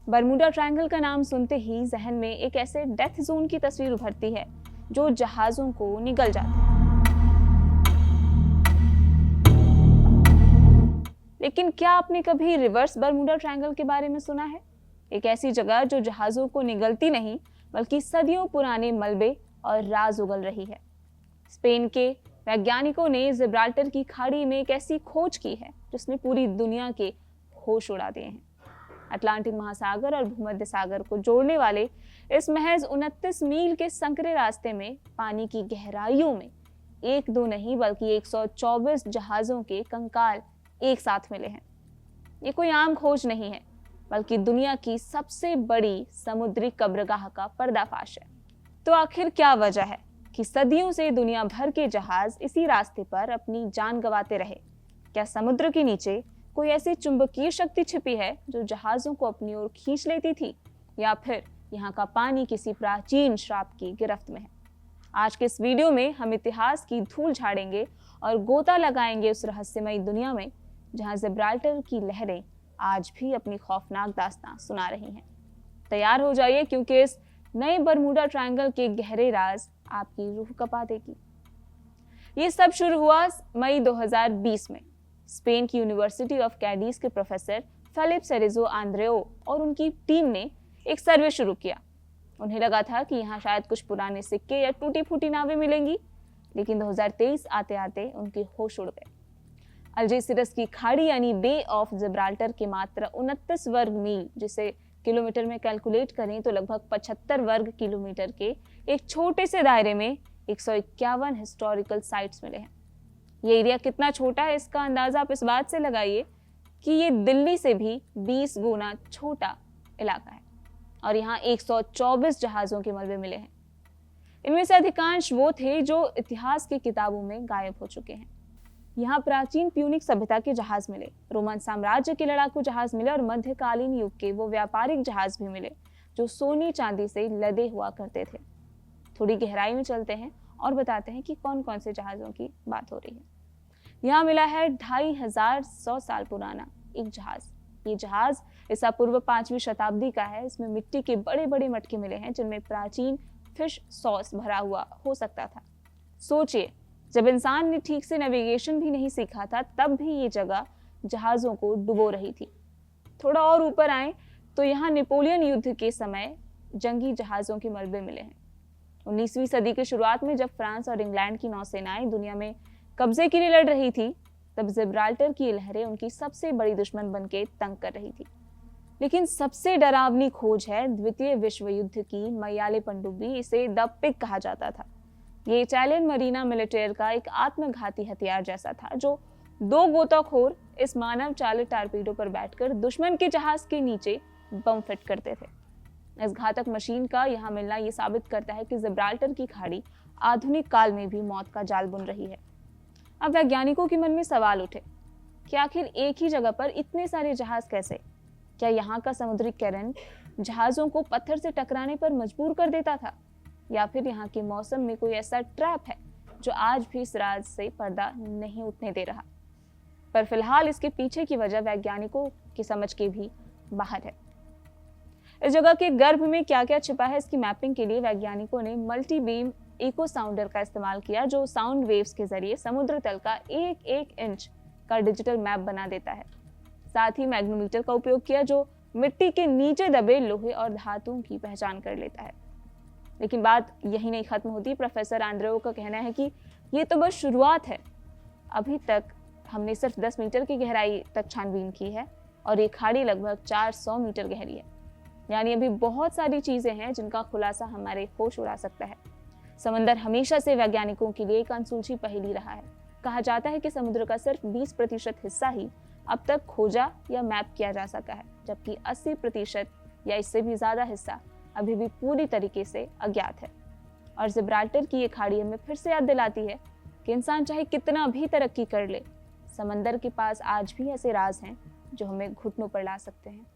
Bermuda triangle का नाम सुनते ही जहन में एक ऐसे डेथ जोन की तस्वीर उभरती है जो जहाजों को निगल जाता है। लेकिन क्या आपने कभी रिवर्स बरमूडा ट्रायंगल के बारे में सुना है? एक ऐसी जगह जो जहाजों को निगलती नहीं बल्कि सदियों पुराने मलबे और राज उगल रही है। स्पेन के वैज्ञानिकों ने जिब्राल्टर की खाड़ी में एक ऐसी खोज की है जिसने पूरी दुनिया के होश उड़ा दिए हैं। अटलांटिक महासागर और भूमध्य सागर को जोड़ने वाले इस महज 29 मील के संकरे रास्ते में पानी की गहराइयों में एक दो नहीं बल्कि 124 जहाजों के कंकाल एक साथ मिले हैं। ये कोई आम खोज नहीं है बल्कि दुनिया की सबसे बड़ी समुद्री कब्रगाह का पर्दाफाश है। तो आखिर क्या वजह है कि सदियों से दुनिया भर के जहाज इसी रास्ते पर अपनी जान गंवाते रहे? क्या समुद्र के नीचे कोई ऐसी चुंबकीय शक्ति छिपी है जो जहाजों को अपनी ओर खींच लेती थी, या फिर यहाँ का पानी किसी प्राचीन श्राप की गिरफ्त में है? आज के इस वीडियो में हम इतिहास की धूल झाड़ेंगे और गोता लगाएंगे उस रहस्यमयी दुनिया में जहाँ जिब्राल्टर की लहरें आज भी अपनी खौफनाक दास्तां सुना रही हैं। तैयार हो जाइए क्योंकि इस नए बरमूडा ट्रायंगल के गहरे राज आपकी रूह कपा देगी। ये सब शुरू हुआ मई 2020 में। स्पेन की यूनिवर्सिटी ऑफ कैडिज के प्रोफेसर फेलिप सेरेजो आंद्रेओ और उनकी टीम ने एक सर्वे शुरू किया। उन्हें लगा था कि यहाँ शायद कुछ पुराने सिक्के या टूटी फूटी नावें मिलेंगी, लेकिन 2023 आते आते उनके होश उड़ गए। अल्जेसिरस की खाड़ी यानी बे ऑफ जिब्राल्टर के मात्र 29 वर्ग मील, जिसे किलोमीटर में कैलकुलेट करें तो लगभग 75 वर्ग किलोमीटर के एक छोटे से दायरे में 151 हिस्टोरिकल साइट्स मिले हैं। ये एरिया कितना छोटा है इसका अंदाजा आप इस बात से लगाइए कि ये दिल्ली से भी 20 गुना छोटा इलाका है और यहाँ 124 जहाजों के मलबे मिले हैं। इनमें से अधिकांश वो थे जो इतिहास की किताबों में गायब हो चुके हैं। यहाँ प्राचीन प्यूनिक सभ्यता के जहाज मिले, रोमन साम्राज्य के लड़ाकू जहाज मिले और मध्यकालीन युग के वो व्यापारिक जहाज भी मिले जो सोने चांदी से लदे हुआ करते थे। थोड़ी गहराई में चलते हैं और बताते हैं कि कौन कौन से जहाजों की बात हो रही है। यहाँ मिला है 2500 साल पुराना एक जहाज। ये जहाज ईसा पूर्व 5वीं शताब्दी का है। इसमें मिट्टी के बड़े बड़े मटके मिले हैं जिनमें प्राचीन फिश सॉस भरा हुआ हो सकता था। सोचिए, जब इंसान ने ठीक से नेविगेशन भी नहीं सीखा था तब भी ये जगह जहाजों को डुबो रही थी। थोड़ा और ऊपर आए तो यहाँ नेपोलियन युद्ध के समय जंगी जहाजों के मलबे मिले हैं। 19वीं सदी की शुरुआत में जब फ्रांस और इंग्लैंड की नौसेनाएं दुनिया में कब्जे के लिए लड़ रही थी, तब जिब्राल्टर की लहरें उनकी सबसे बड़ी दुश्मन बनके तंग कर रही थी। लेकिन सबसे डरावनी खोज है द्वितीय विश्व युद्ध की मयाले पनडुब्बी। इसे द पिग कहा जाता था। ये इटालियन मरीना मिलिटेयर का एक आत्मघाती हथियार जैसा था जो 2 गोताखोर इस मानव चालित टारपीडो पर बैठकर दुश्मन के जहाज के नीचे बम फिट करते थे। इस घातक मशीन का यहाँ मिलना ये साबित करता है कि जिब्राल्टर की खाड़ी आधुनिक काल में भी मौत का जाल बुन रही है। अब वैज्ञानिकों के मन में सवाल उठे कि आखिर एक ही जगह पर इतने सारे जहाज कैसे? क्या यहाँ का समुद्री करंट जहाजों को पत्थर से टकराने पर मजबूर कर देता था, या फिर यहाँ के मौसम में कोई ऐसा ट्रैप है जो आज भी इस राज से पर्दा नहीं उठने दे रहा? पर फिलहाल इसके पीछे की वजह वैज्ञानिकों की समझ के भी बाहर है। इस जगह के गर्भ में क्या क्या छिपा है, इसकी मैपिंग के लिए वैज्ञानिकों ने मल्टी बीम इको साउंडर का इस्तेमाल किया जो साउंड वेव्स के जरिए समुद्र तल का एक इंच का डिजिटल मैप बना देता है। साथ ही मैग्नोमीटर का उपयोग किया जो मिट्टी के नीचे दबे लोहे और धातुओं की पहचान कर लेता है। लेकिन बात यही नहीं खत्म होती। प्रोफेसर आंद्रेओ का कहना है कि ये तो बस शुरुआत है। अभी तक हमने सिर्फ 10 मीटर की गहराई तक छानबीन की है और ये खाड़ी लगभग 400 मीटर गहरी है। यानी अभी बहुत सारी चीजें हैं जिनका खुलासा हमारे होश उड़ा सकता है। समंदर हमेशा से वैज्ञानिकों के लिए एक अनसुलझी पहेली रहा है। कहा जाता है कि समुद्र का सिर्फ 20% हिस्सा ही अब तक खोजा या मैप किया जा सका है, जबकि 80% या इससे भी ज्यादा हिस्सा अभी भी पूरी तरीके से अज्ञात है। और जिब्राल्टर की ये खाड़ी हमें फिर से याद दिलाती है कि इंसान चाहे कितना भी तरक्की कर ले, समंदर के पास आज भी ऐसे राज हैं जो हमें घुटनों पर ला सकते हैं।